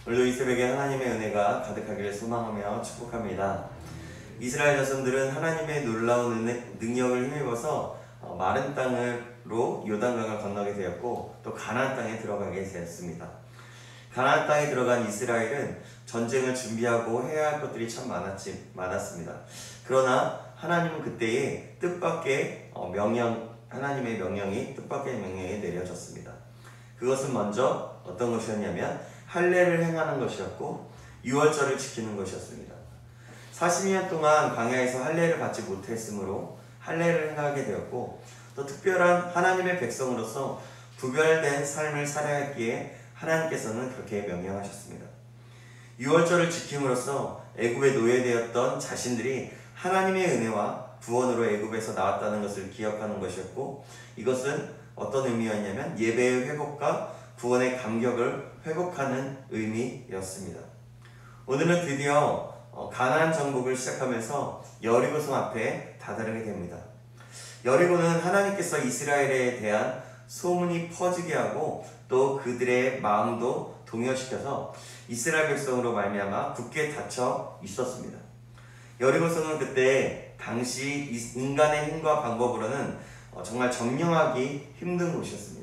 오늘도 이 새벽에 하나님의 은혜가 가득하기를 소망하며 축복합니다. 이스라엘 자손들은 하나님의 놀라운 능력을 힘입어서 마른 땅으로 요단강을 건너게 되었고 또 가나안 땅에 들어가게 되었습니다. 가나안 땅에 들어간 이스라엘은 전쟁을 준비하고 해야 할 것들이 참 많았습니다. 그러나 하나님은 그때에 뜻밖의 하나님의 명령이 뜻밖의 명령이 내려졌습니다. 그것은 먼저 어떤 것이었냐면 할례를 행하는 것이었고 유월절을 지키는 것이었습니다. 40년 동안 광야에서 할례를 받지 못했으므로 할례를 행하게 되었고 또 특별한 하나님의 백성으로서 구별된 삶을 살아야 했기에 하나님께서는 그렇게 명령하셨습니다. 유월절을 지킴으로써 애굽에 노예되었던 자신들이 하나님의 은혜와 구원으로 애굽에서 나왔다는 것을 기억하는 것이었고 이것은 어떤 의미였냐면 예배의 회복과 구원의 감격을 회복하는 의미였습니다. 오늘은 드디어 가나안 정복을 시작하면서 여리고성 앞에 다다르게 됩니다. 여리고는 하나님께서 이스라엘에 대한 소문이 퍼지게 하고 또 그들의 마음도 동요시켜서 이스라엘 백성으로 말미암아 굳게 닫혀 있었습니다. 여리고성은 그때 당시 인간의 힘과 방법으로는 정말 점령하기 힘든 곳이었습니다.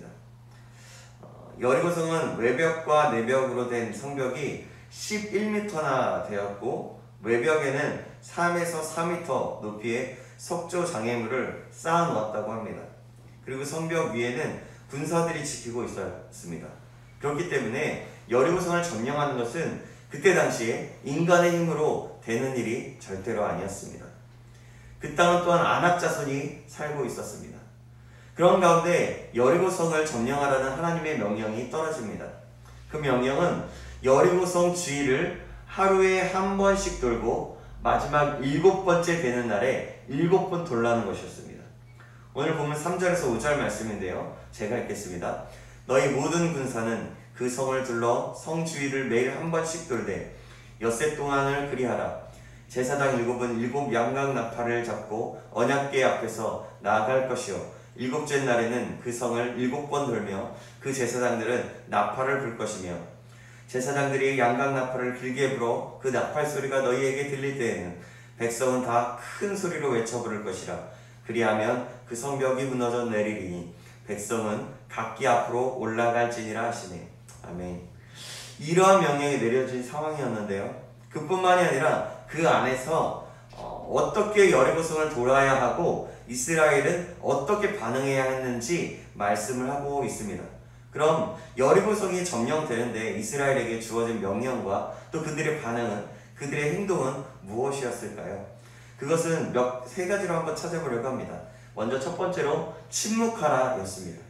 여리고성은 외벽과 내벽으로 된 성벽이 11m나 되었고 외벽에는 3에서 4m 높이의 석조 장애물을 쌓아 놓았다고 합니다. 그리고 성벽 위에는 군사들이 지키고 있었습니다. 그렇기 때문에 여리고성을 점령하는 것은 그때 당시에 인간의 힘으로 되는 일이 절대로 아니었습니다. 그 땅은 또한 아낙 자손이 살고 있었습니다. 그런 가운데 여리고성을 점령하라는 하나님의 명령이 떨어집니다. 그 명령은 여리고성 주위를 하루에 한 번씩 돌고 마지막 7번째 되는 날에 7번 돌라는 것이었습니다. 오늘 보면 3절에서 5절 말씀인데요. 제가 읽겠습니다. 너희 모든 군사는 그 성을 둘러 성 주위를 매일 한 번씩 돌되 엿새 동안을 그리하라. 제사장 7은 7 양각 나팔을 잡고 언약궤 앞에서 나아갈 것이요 7째 날에는 그 성을 7번 돌며 그 제사장들은 나팔을 불 것이며 제사장들이 양각 나팔을 길게 불어 그 나팔 소리가 너희에게 들릴 때에는 백성은 다 큰 소리로 외쳐 부를 것이라. 그리하면 그 성벽이 무너져 내리리니 백성은 각기 앞으로 올라갈지니라 하시네. 아멘. 이러한 명령이 내려진 상황이었는데요. 그뿐만이 아니라 그 안에서 어떻게 여리고성을 돌아야 하고 이스라엘은 어떻게 반응해야 했는지 말씀을 하고 있습니다. 그럼 여리고성이 점령되는데 이스라엘에게 주어진 명령과 또 그들의 반응은, 그들의 행동은 무엇이었을까요? 그것은 세 가지로 한번 찾아보려고 합니다. 먼저 첫 번째로 침묵하라 였습니다.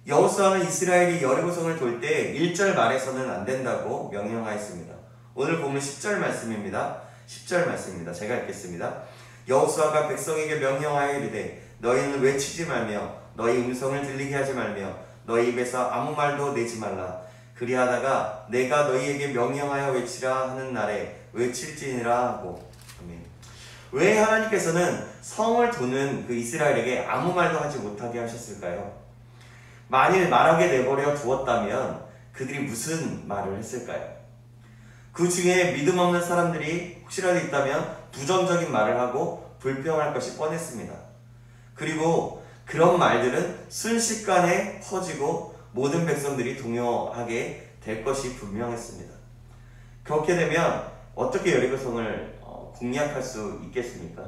여호수아는 이스라엘이 여리고성을 돌 때 1절 말에서는 안 된다고 명령하였습니다. 오늘 보면 10절 말씀입니다. 10절 말씀입니다. 제가 읽겠습니다. 여호수아가 백성에게 명령하여 이르되 너희는 외치지 말며 너희 음성을 들리게 하지 말며 너희 입에서 아무 말도 내지 말라. 그리하다가 내가 너희에게 명령하여 외치라 하는 날에 외칠지니라 하고. 아멘. 왜 하나님께서는 성을 도는 그 이스라엘에게 아무 말도 하지 못하게 하셨을까요? 만일 말하게 내버려 두었다면 그들이 무슨 말을 했을까요? 그 중에 믿음 없는 사람들이 혹시라도 있다면 부정적인 말을 하고 불평할 것이 뻔했습니다. 그리고 그런 말들은 순식간에 퍼지고 모든 백성들이 동요하게 될 것이 분명했습니다. 그렇게 되면 어떻게 여리고성을 공략할 수 있겠습니까?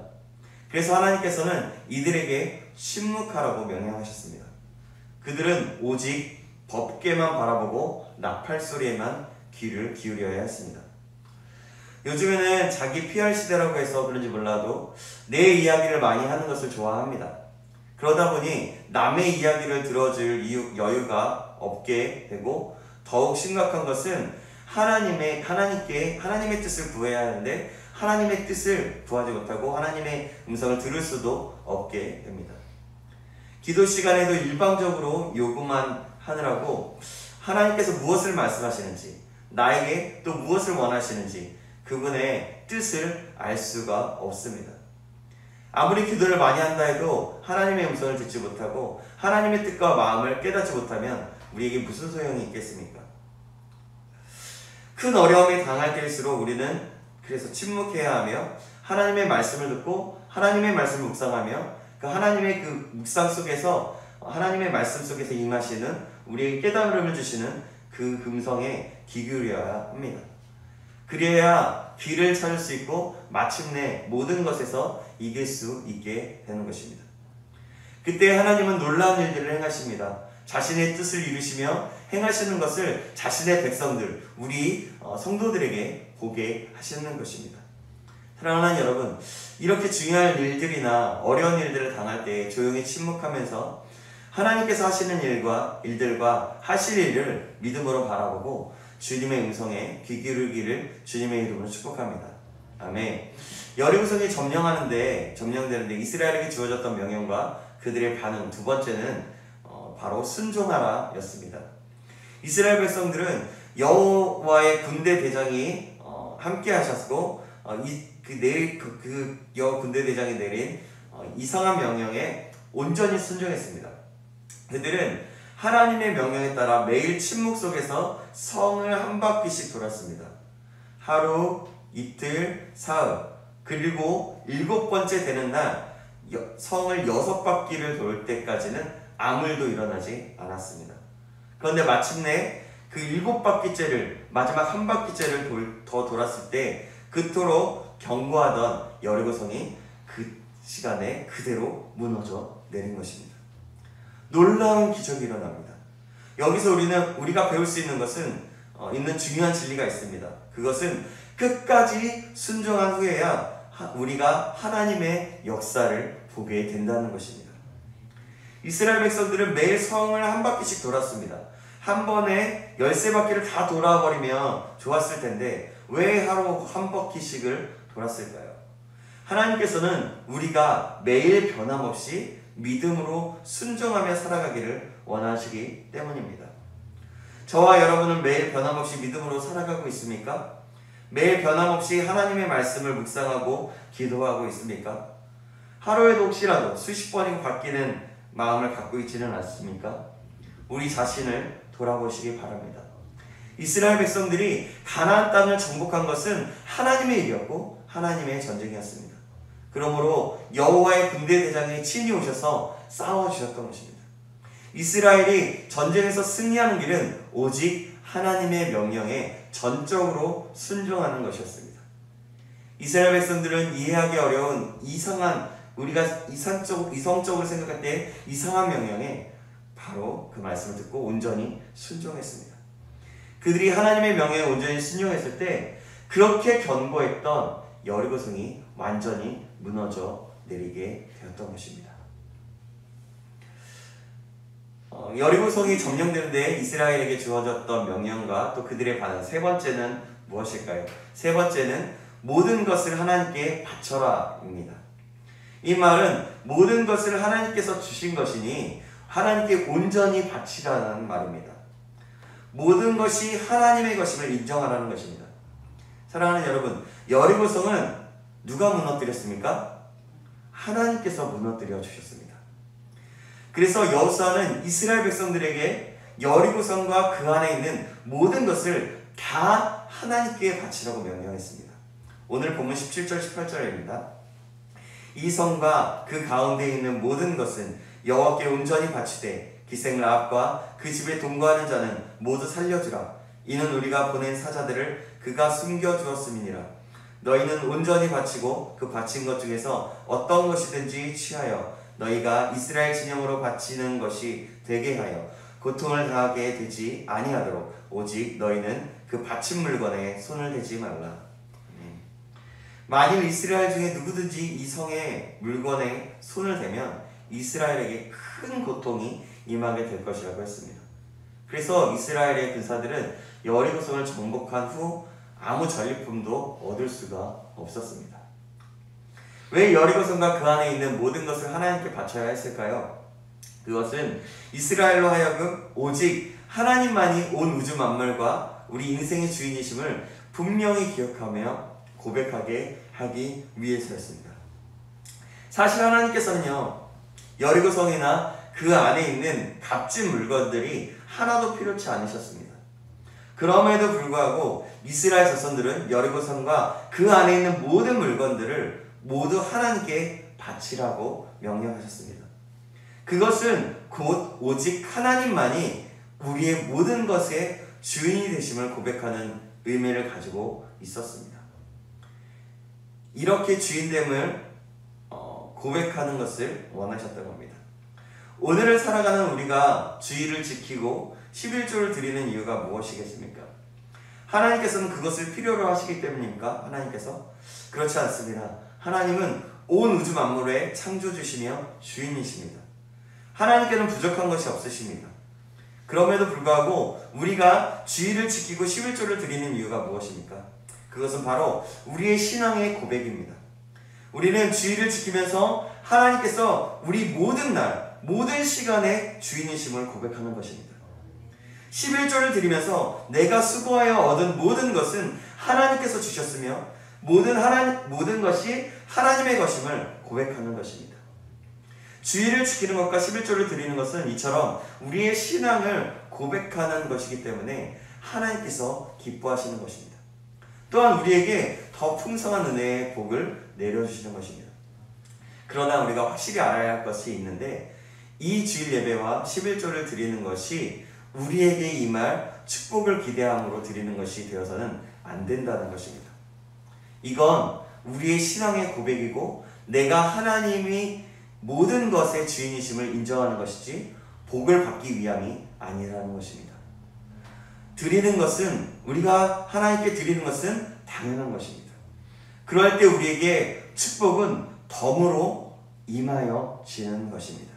그래서 하나님께서는 이들에게 침묵하라고 명령하셨습니다. 그들은 오직 법궤만 바라보고 나팔 소리에만 귀를 기울여야 했습니다. 요즘에는 자기 PR 시대라고 해서 그런지 몰라도 내 이야기를 많이 하는 것을 좋아합니다. 그러다 보니 남의 이야기를 들어줄 여유가 없게 되고 더욱 심각한 것은 하나님의 뜻을 구해야 하는데 하나님의 뜻을 구하지 못하고 하나님의 음성을 들을 수도 없게 됩니다. 기도 시간에도 일방적으로 요구만 하느라고 하나님께서 무엇을 말씀하시는지 나에게 또 무엇을 원하시는지 그분의 뜻을 알 수가 없습니다. 아무리 기도를 많이 한다 해도 하나님의 음성을 듣지 못하고 하나님의 뜻과 마음을 깨닫지 못하면 우리에게 무슨 소용이 있겠습니까? 큰 어려움이 당할 때일수록 우리는 그래서 침묵해야 하며 하나님의 말씀을 듣고 하나님의 말씀을 묵상하며 그 하나님의 그 묵상 속에서 하나님의 말씀 속에서 임하시는 우리에게 깨달음을 주시는 그 음성에 귀 기울여야 합니다. 그래야 길을 찾을 수 있고 마침내 모든 것에서 이길 수 있게 되는 것입니다. 그때 하나님은 놀라운 일들을 행하십니다. 자신의 뜻을 이루시며 행하시는 것을 자신의 백성들, 우리 성도들에게 보게 하시는 것입니다. 사랑하는 여러분, 이렇게 중요한 일들이나 어려운 일들을 당할 때 조용히 침묵하면서 하나님께서 하시는 일들과 하실 일을 믿음으로 바라보고 주님의 음성에 귀 기울이기를 주님의 이름으로 축복합니다. 아멘. 여리고성이 점령되는데 이스라엘에게 주어졌던 명령과 그들의 반응, 두 번째는 바로 순종하라 였습니다. 이스라엘 백성들은 여호와의 군대 대장이 함께 하셨고 여호와 군대 대장이 내린 이상한 명령에 온전히 순종했습니다. 그들은 하나님의 명령에 따라 매일 침묵 속에서 성을 한 바퀴씩 돌았습니다. 하루, 이틀, 사흘, 그리고 7번째 되는 날 성을 6바퀴를 돌 때까지는 아무 일도 일어나지 않았습니다. 그런데 마침내 그 7바퀴째를 마지막 한 바퀴째를 더 돌았을 때 그토록 경고하던 여리고성이 그 시간에 그대로 무너져 내린 것입니다. 놀라운 기적이 일어납니다. 여기서 우리가 배울 수 있는 것은 있는 중요한 진리가 있습니다. 그것은 끝까지 순종한 후에야 우리가 하나님의 역사를 보게 된다는 것입니다. 이스라엘 백성들은 매일 성을 한 바퀴씩 돌았습니다. 한 번에 13바퀴를 다 돌아버리면 좋았을 텐데 왜 하루 한 바퀴씩을 돌았을까요? 하나님께서는 우리가 매일 변함없이 믿음으로 순종하며 살아가기를 원하시기 때문입니다. 저와 여러분은 매일 변함없이 믿음으로 살아가고 있습니까? 매일 변함없이 하나님의 말씀을 묵상하고 기도하고 있습니까? 하루에도 혹시라도 수십 번이 바뀌는 마음을 갖고 있지는 않습니까? 우리 자신을 돌아보시기 바랍니다. 이스라엘 백성들이 가나안 땅을 정복한 것은 하나님의 일이었고 하나님의 전쟁이었습니다. 그러므로 여호와의 군대 대장이 친히 오셔서 싸워주셨던 것입니다. 이스라엘이 전쟁에서 승리하는 길은 오직 하나님의 명령에 전적으로 순종하는 것이었습니다. 이스라엘 백성들은 이해하기 어려운 우리가 이성적으로 생각할 때 이상한 명령에 바로 그 말씀을 듣고 온전히 순종했습니다. 그들이 하나님의 명령에 온전히 순종했을 때 그렇게 견고했던 여리고성이 완전히 무너져 내리게 되었던 것입니다. 여리고성이 점령되는데 이스라엘에게 주어졌던 명령과 또 그들의 반응, 세 번째는 무엇일까요? 세 번째는 모든 것을 하나님께 바쳐라 입니다. 이 말은 모든 것을 하나님께서 주신 것이니 하나님께 온전히 바치라는 말입니다. 모든 것이 하나님의 것임을 인정하라는 것입니다. 사랑하는 여러분, 여리고성은 누가 무너뜨렸습니까? 하나님께서 무너뜨려 주셨습니다. 그래서 여호수아는 이스라엘 백성들에게 여리고성과 그 안에 있는 모든 것을 다 하나님께 바치라고 명령했습니다. 오늘 본문 17절 18절입니다. 이 성과 그 가운데 있는 모든 것은 여호와께 온전히 바치되 기생 라합과 그 집에 동거하는 자는 모두 살려주라. 이는 우리가 보낸 사자들을 그가 숨겨주었음이니라. 너희는 온전히 바치고 그 바친 것 중에서 어떤 것이든지 취하여 너희가 이스라엘 진영으로 바치는 것이 되게 하여 고통을 당하게 되지 아니하도록 오직 너희는 그 바친 물건에 손을 대지 말라. 만일 이스라엘 중에 누구든지 이 성의 물건에 손을 대면 이스라엘에게 큰 고통이 임하게 될 것이라고 했습니다. 그래서 이스라엘의 군사들은 여리고성을 정복한 후 아무 전리품도 얻을 수가 없었습니다. 왜 여리고성과 그 안에 있는 모든 것을 하나님께 바쳐야 했을까요? 그것은 이스라엘로 하여금 오직 하나님만이 온 우주 만물과 우리 인생의 주인이심을 분명히 기억하며 고백하게 하기 위해서였습니다. 사실 하나님께서는요, 여리고성이나 그 안에 있는 값진 물건들이 하나도 필요치 않으셨습니다. 그럼에도 불구하고 이스라엘 자손들은 여리고성과 그 안에 있는 모든 물건들을 모두 하나님께 바치라고 명령하셨습니다. 그것은 곧 오직 하나님만이 우리의 모든 것의 주인이 되심을 고백하는 의미를 가지고 있었습니다. 이렇게 주인됨을 고백하는 것을 원하셨다고 합니다. 오늘을 살아가는 우리가 주의를 지키고 11조를 드리는 이유가 무엇이겠습니까? 하나님께서는 그것을 필요로 하시기 때문입니까? 하나님께서? 그렇지 않습니다. 하나님은 온 우주 만물의 창조주시며 주인이십니다. 하나님께는 부족한 것이 없으십니다. 그럼에도 불구하고 우리가 주의를 지키고 11조를 드리는 이유가 무엇입니까? 그것은 바로 우리의 신앙의 고백입니다. 우리는 주의를 지키면서 하나님께서 우리 모든 날, 모든 시간의 주인이심을 고백하는 것입니다. 11조를 드리면서 내가 수고하여 얻은 모든 것은 하나님께서 주셨으며 모든 것이 하나님의 것임을 고백하는 것입니다. 주의를 지키는 것과 11조를 드리는 것은 이처럼 우리의 신앙을 고백하는 것이기 때문에 하나님께서 기뻐하시는 것입니다. 또한 우리에게 더 풍성한 은혜의 복을 내려주시는 것입니다. 그러나 우리가 확실히 알아야 할 것이 있는데 이 주일 예배와 11조를 드리는 것이 우리에게 임할 축복을 기대함으로 드리는 것이 되어서는 안 된다는 것입니다. 이건 우리의 신앙의 고백이고 내가 하나님이 모든 것의 주인이심을 인정하는 것이지 복을 받기 위함이 아니라는 것입니다. 드리는 것은 우리가 하나님께 드리는 것은 당연한 것입니다. 그럴 때 우리에게 축복은 덤으로 임하여 지는 것입니다.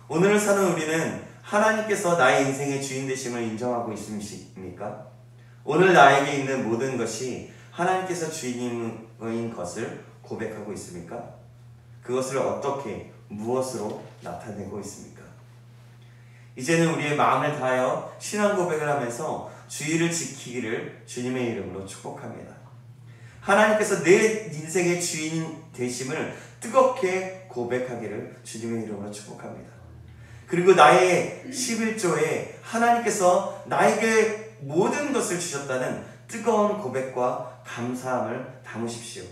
오늘을 사는 우리는 하나님께서 나의 인생의 주인 되심을 인정하고 있습니까? 오늘 나에게 있는 모든 것이 하나님께서 주인인 것을 고백하고 있습니까? 그것을 어떻게, 무엇으로 나타내고 있습니까? 이제는 우리의 마음을 다하여 신앙 고백을 하면서 주의를 지키기를 주님의 이름으로 축복합니다. 하나님께서 내 인생의 주인 되심을 뜨겁게 고백하기를 주님의 이름으로 축복합니다. 그리고 나의 11조에 하나님께서 나에게 모든 것을 주셨다는 뜨거운 고백과 감사함을 담으십시오.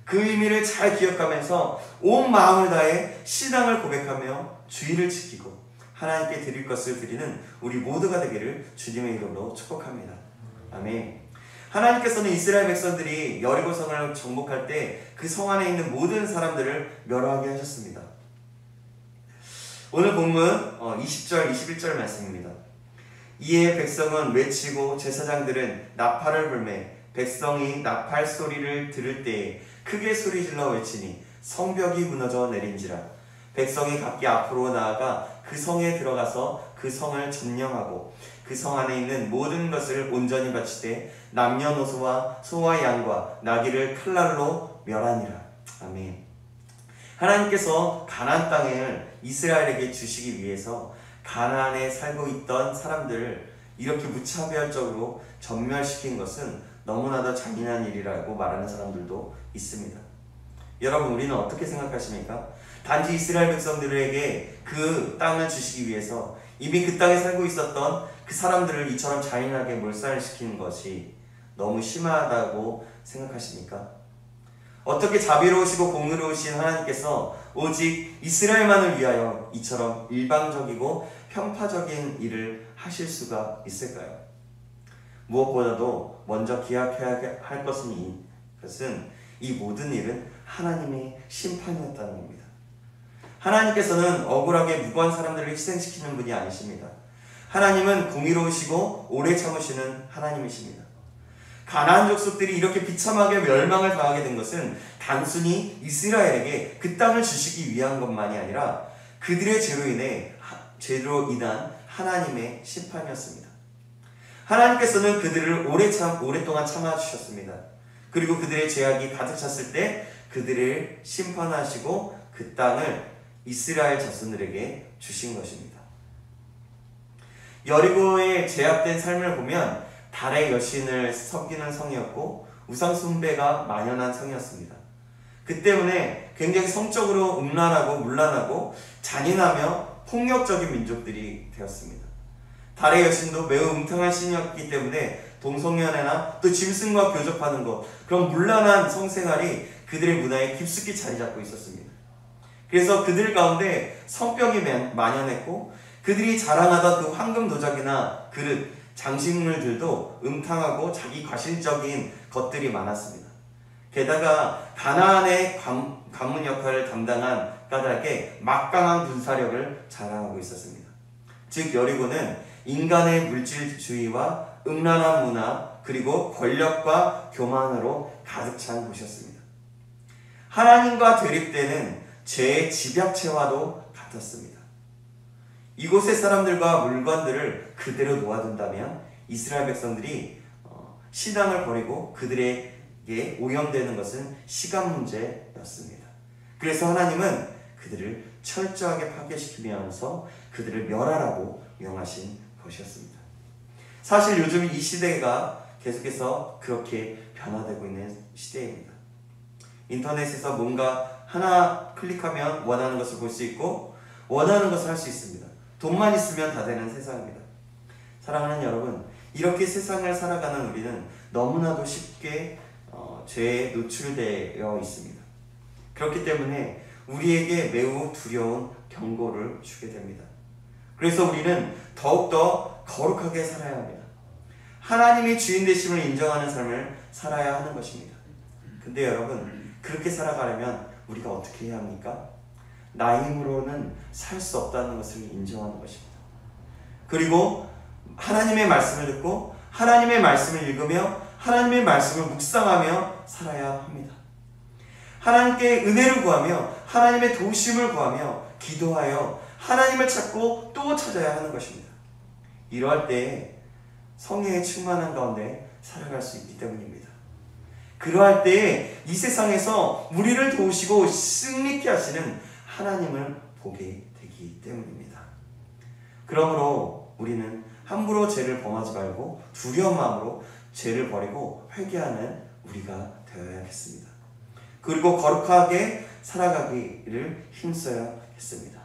그 의미를 잘 기억하면서 온 마음을 다해 신앙을 고백하며 주의를 지키고 하나님께 드릴 것을 드리는 우리 모두가 되기를 주님의 이름으로 축복합니다. 아멘. 하나님께서는 이스라엘 백성들이 여리고성을 정복할 때 그 성 안에 있는 모든 사람들을 멸하게 하셨습니다. 오늘 본문 20절, 21절 말씀입니다. 이에 백성은 외치고 제사장들은 나팔을 불매 백성이 나팔 소리를 들을 때에 크게 소리질러 외치니 성벽이 무너져 내린지라. 백성이 각기 앞으로 나아가 그 성에 들어가서 그 성을 점령하고 그 성 안에 있는 모든 것을 온전히 바치되 남녀노소와 소와 양과 나귀를 칼날로 멸하니라. 아멘. 하나님께서 가나안 땅을 이스라엘에게 주시기 위해서 가나안에 살고 있던 사람들을 이렇게 무차별적으로 전멸시킨 것은 너무나도 잔인한 일이라고 말하는 사람들도 있습니다. 여러분, 우리는 어떻게 생각하십니까? 단지 이스라엘 백성들에게 그 땅을 주시기 위해서 이미 그 땅에 살고 있었던 그 사람들을 이처럼 잔인하게 몰살시키는 것이 너무 심하다고 생각하십니까? 어떻게 자비로우시고 공의로우신 하나님께서 오직 이스라엘만을 위하여 이처럼 일방적이고 편파적인 일을 하실 수가 있을까요? 무엇보다도 먼저 기억해야 할 것은 이 모든 일은 하나님의 심판이었다는 겁니다. 하나님께서는 억울하게 무고한 사람들을 희생시키는 분이 아니십니다. 하나님은 공의로우시고 오래 참으시는 하나님이십니다. 가나안 족속들이 이렇게 비참하게 멸망을 당하게 된 것은 단순히 이스라엘에게 그 땅을 주시기 위한 것만이 아니라 그들의 죄로 인한 하나님의 심판이었습니다. 하나님께서는 그들을 오랫동안 참아주셨습니다. 그리고 그들의 죄악이 가득 찼을 때 그들을 심판하시고 그 땅을 이스라엘 자손들에게 주신 것입니다. 여리고의 제압된 삶을 보면 달의 여신을 섬기는 성이었고 우상 숭배가 만연한 성이었습니다. 그 때문에 굉장히 성적으로 음란하고 문란하고 잔인하며 폭력적인 민족들이 되었습니다. 달의 여신도 매우 음탕한 신이었기 때문에 동성연애나 또 짐승과 교접하는 것, 그런 문란한 성생활이 그들의 문화에 깊숙이 자리 잡고 있었습니다. 그래서 그들 가운데 성병이 만연했고 그들이 자랑하던 그 황금 도자기나 그릇, 장식물들도 음탕하고 자기 과실적인 것들이 많았습니다. 게다가 가나안의 관문 역할을 담당한 까닭에 막강한 군사력을 자랑하고 있었습니다. 즉 여리고는 인간의 물질주의와 음란한 문화 그리고 권력과 교만으로 가득 찬 곳이었습니다. 하나님과 대립되는 죄의 집약체와도 같았습니다. 이곳의 사람들과 물건들을 그대로 놓아둔다면 이스라엘 백성들이 신앙을 버리고 그들에게 오염되는 것은 시간 문제였습니다. 그래서 하나님은 그들을 철저하게 파괴시키면서 그들을 멸하라고 명하신 것이었습니다. 사실 요즘 이 시대가 계속해서 그렇게 변화되고 있는 시대입니다. 인터넷에서 뭔가 하나 클릭하면 원하는 것을 볼 수 있고 원하는 것을 할 수 있습니다. 돈만 있으면 다 되는 세상입니다. 사랑하는 여러분, 이렇게 세상을 살아가는 우리는 너무나도 쉽게 죄에 노출되어 있습니다. 그렇기 때문에 우리에게 매우 두려운 경고를 주게 됩니다. 그래서 우리는 더욱더 거룩하게 살아야 합니다. 하나님이 주인 되심을 인정하는 삶을 살아야 하는 것입니다. 근데 여러분, 그렇게 살아가려면 우리가 어떻게 해야 합니까? 나의 힘으로는 살 수 없다는 것을 인정하는 것입니다. 그리고 하나님의 말씀을 듣고 하나님의 말씀을 읽으며 하나님의 말씀을 묵상하며 살아야 합니다. 하나님께 은혜를 구하며 하나님의 도우심을 구하며 기도하여 하나님을 찾고 또 찾아야 하는 것입니다. 이러할 때에 성령의 충만한 가운데 살아갈 수 있기 때문입니다. 그러할 때에 이 세상에서 우리를 도우시고 승리케 하시는 하나님을 보게 되기 때문입니다. 그러므로 우리는 함부로 죄를 범하지 말고 두려운 마음으로 죄를 버리고 회개하는 우리가 되어야겠습니다. 그리고 거룩하게 살아가기를 힘써야겠습니다.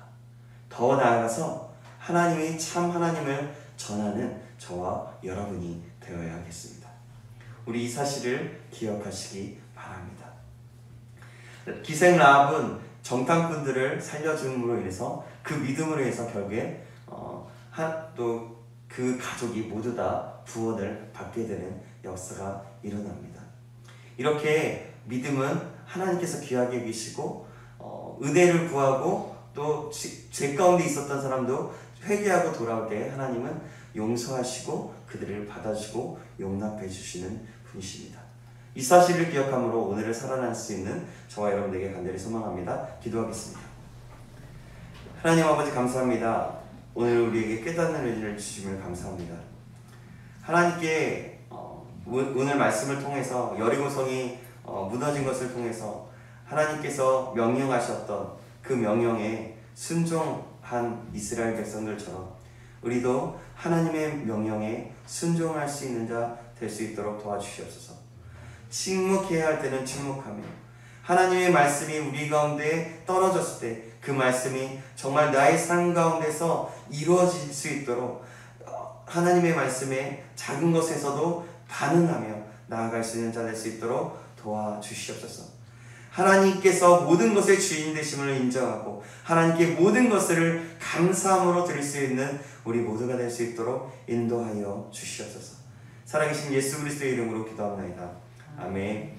더 나아가서 하나님이 참 하나님을 전하는 저와 여러분이 되어야겠습니다. 우리 이 사실을 기억하시기 바랍니다. 기생 라합은 정탐꾼들을 살려줌으로 인해서 그 믿음으로 인해서 결국에 또 그 가족이 모두 다 구원을 받게 되는 역사가 일어납니다. 이렇게 믿음은 하나님께서 귀하게 여기시고 은혜를 구하고 또 죄 가운데 있었던 사람도 회개하고 돌아올 때 하나님은 용서하시고 그들을 받아주고 용납해 주시는 분이십니다. 이 사실을 기억함으로 오늘을 살아날 수 있는 저와 여러분에게 간절히 소망합니다. 기도하겠습니다. 하나님 아버지 감사합니다. 오늘 우리에게 깨닫는 은혜를 주심을 감사합니다. 하나님께 오늘 말씀을 통해서 여리고성이 무너진 것을 통해서 하나님께서 명령하셨던 그 명령에 순종한 이스라엘 백성들처럼 우리도 하나님의 명령에 순종할 수 있는 자 될 수 있도록 도와주시옵소서. 침묵해야 할 때는 침묵하며 하나님의 말씀이 우리 가운데 떨어졌을 때 그 말씀이 정말 나의 삶 가운데서 이루어질 수 있도록 하나님의 말씀에 작은 것에서도 반응하며 나아갈 수 있는 자 될 수 있도록 도와주시옵소서. 하나님께서 모든 것의 주인 되심을 인정하고 하나님께 모든 것을 감사함으로 드릴 수 있는 우리 모두가 될 수 있도록 인도하여 주시옵소서. 살아계신 예수 그리스도의 이름으로 기도합니다. 아멘.